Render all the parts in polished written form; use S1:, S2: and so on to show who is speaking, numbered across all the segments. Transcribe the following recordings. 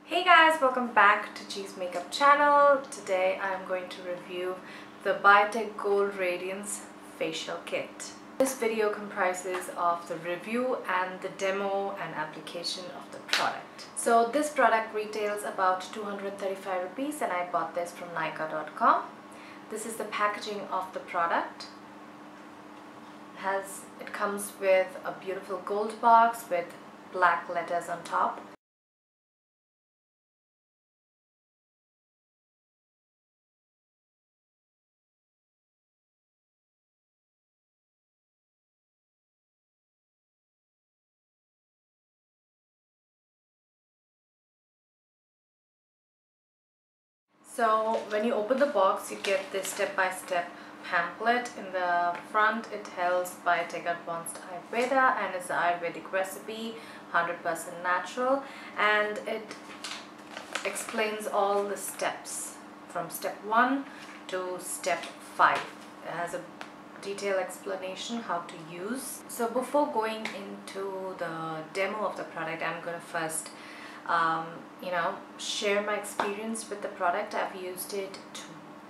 S1: Hey guys, welcome back to CheezzMakeup channel. Today I'm going to review the Biotique Gold Radiance Facial Kit. This video comprises of the review and the demo and application of the product. So this product retails about 235 rupees and I bought this from Nykaa.com. This is the packaging of the product. It comes with a beautiful gold box with black letters on top. So when you open the box, you get this step-by-step pamphlet. In the front, it tells Biotique Advanced Ayurveda and it's an Ayurvedic recipe, 100% natural, and it explains all the steps from step 1 to step 5. It has a detailed explanation how to use. So before going into the demo of the product, I'm going to first share my experience with the product. I've used it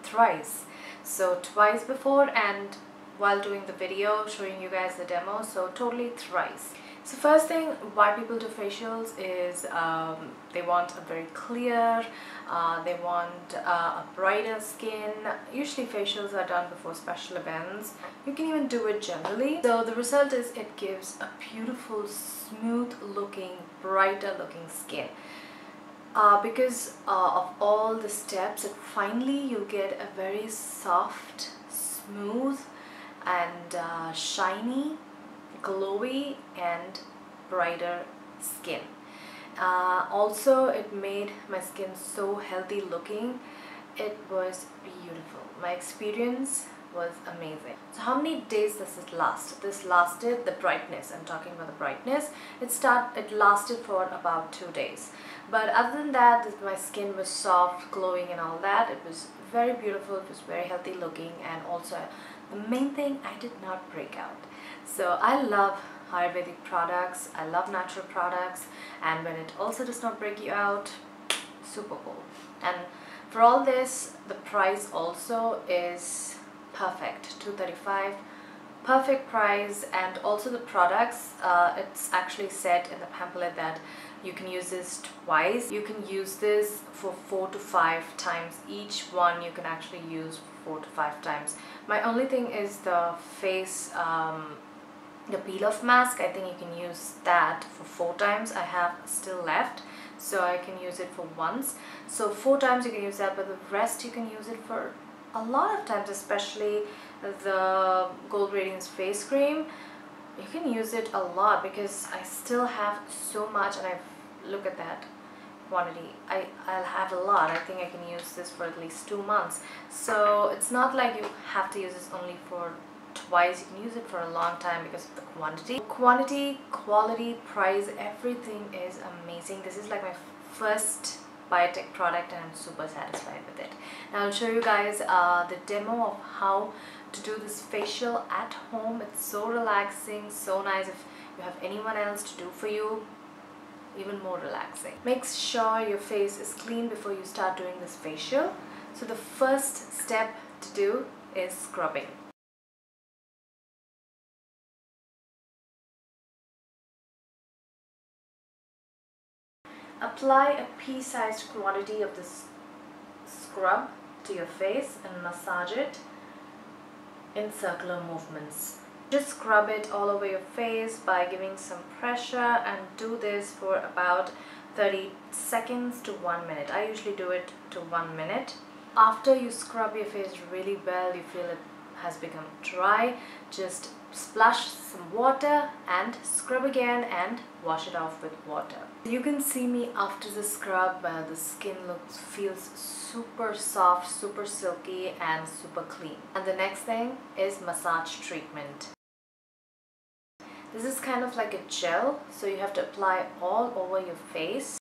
S1: thrice, so twice before and while doing the video showing you guys the demo, so totally thrice. So first thing why people do facials is they want a very clear, they want a brighter skin. Usually facials are done before special events. You can even do it generally. So the result is it gives a beautiful, smooth looking, brighter looking skin. Because of all the steps, finally you get a very soft, smooth and shiny, glowy and brighter skin. Also it made my skin so healthy looking. It was beautiful. My experience was amazing. So how many days does it last? This lasted, the brightness, I'm talking about the brightness, it lasted for about 2 days. But other than that, my skin was soft, glowing and all that. It was very beautiful, it was very healthy looking, and also the main thing, I did not break out. So I love Ayurvedic products, I love natural products, and when it also does not break you out, super cool. And for all this, the price also is perfect, 235, perfect price. And also the products, it's actually said in the pamphlet that you can use this twice. You can use this for 4 to 5 times. Each one you can actually use 4 to 5 times. My only thing is the face, the peel-off mask. I think you can use that for 4 times. I have still left, so I can use it for once. So 4 times you can use that, but the rest you can use it for a lot of times, especially the Gold Radiance face cream. You can use it a lot because I still have so much, and look at that quantity. I'll have a lot. I think I can use this for at least 2 months. So it's not like you have to use this only for twice. You can use it for a long time because of the quantity. Quantity, quality, price, everything is amazing. This is like my first Biotique product and I'm super satisfied with it. Now I'll show you guys the demo of how to do this facial at home. It's so relaxing, so nice. If you have anyone else to do for you, even more relaxing. Make sure your face is clean before you start doing this facial. So the first step to do is scrubbing. Apply a pea-sized quantity of this scrub to your face and massage it in circular movements. Just scrub it all over your face by giving some pressure, and do this for about 30 seconds to 1 minute. I usually do it to 1 minute. After you scrub your face really well, you feel it has become dry, just splash some water and scrub again and wash it off with water. You can see me after the scrub. The skin feels super soft, super silky and super clean. And the next thing is massage treatment. This is kind of like a gel, so you have to apply all over your face.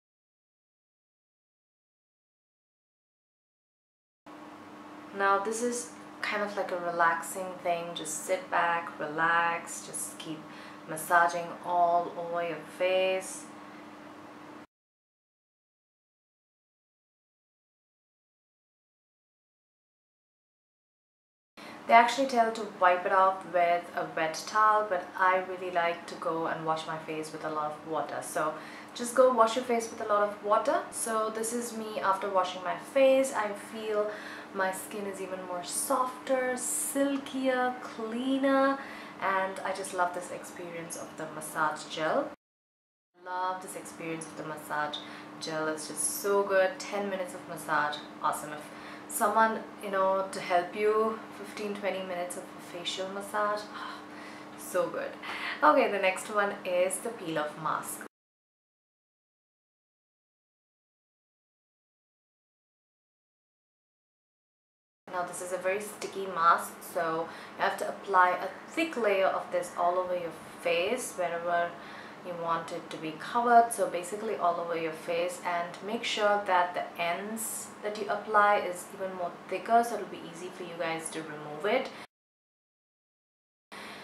S1: Now this is kind of like a relaxing thing. Just sit back, relax, just keep massaging all over your face. They actually tell to wipe it off with a wet towel, but I really like to go and wash my face with a lot of water. So just go wash your face with a lot of water. So this is me after washing my face. I feel my skin is even more softer, silkier, cleaner, and I just love this experience of the massage gel. Love this experience of the massage gel. It's just so good. 10 minutes of massage, awesome. If someone, you know, to help you, 15-20 minutes of a facial massage, so good. Okay, the next one is the peel off mask. Now this is a very sticky mask, so you have to apply a thick layer of this all over your face wherever you want it to be covered, so basically all over your face, and make sure that the ends that you apply is even more thicker so it'll be easy for you guys to remove it.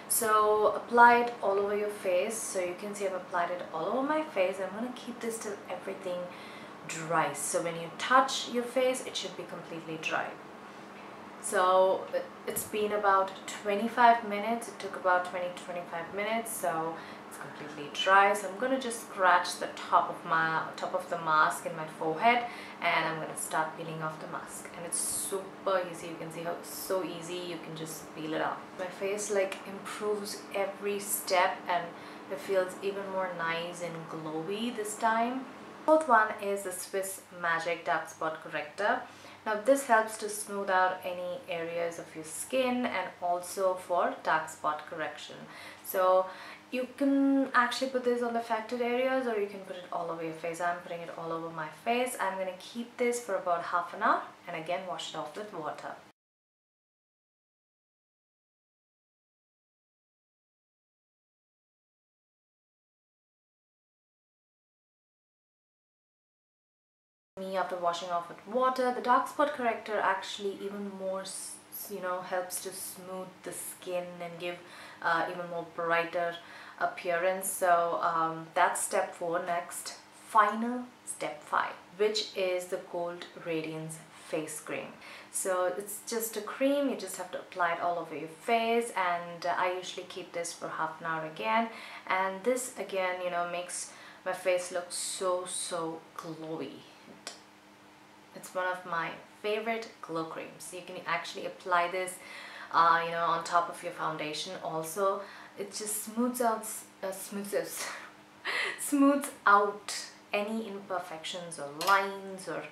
S1: So apply it all over your face. So you can see I've applied it all over my face. I'm going to keep this till everything dries, so when you touch your face it should be completely dry. So it's been about 25 minutes. It took about 20-25 minutes, so it's completely dry. So I'm going to just scratch the top of the mask in my forehead, and I'm going to start peeling off the mask. And it's super easy. You can see how it's so easy. You can just peel it off. My face like improves every step, and it feels even more nice and glowy this time. Fourth one is the Swiss Magic Dark Spot Corrector. Now this helps to smooth out any areas of your skin and also for dark spot correction. So you can actually put this on the affected areas, or you can put it all over your face. I'm putting it all over my face. I'm going to keep this for about half an hour and again wash it off with water. After washing off with water, the dark spot corrector actually even more, you know, helps to smooth the skin and give even more brighter appearance. So that's step 4. Next, final step 5, which is the Gold Radiance face cream. So it's just a cream. You just have to apply it all over your face, and I usually keep this for half an hour again, and this again, you know, makes my face look so glowy. It's one of my favorite glow creams. You can actually apply this you know, on top of your foundation also. It just smooths out smooths out any imperfections or lines or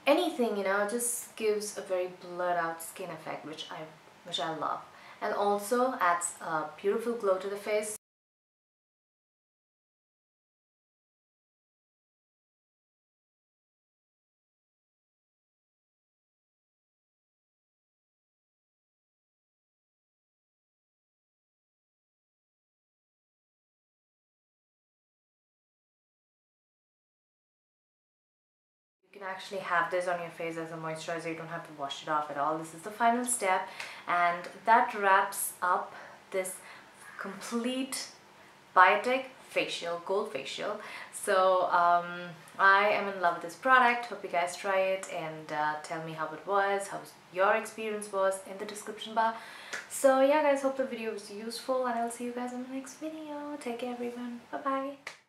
S1: anything, you know. It just gives a very blurred out skin effect, which I love, and also adds a beautiful glow to the face. You can actually have this on your face as a moisturizer. You don't have to wash it off at all. This is the final step, and that wraps up this complete Biotique facial, gold facial. So I am in love with this product. Hope you guys try it and tell me how it was, how your experience was in the description bar. So yeah guys, hope the video was useful, and I'll see you guys in the next video. Take care everyone. Bye bye.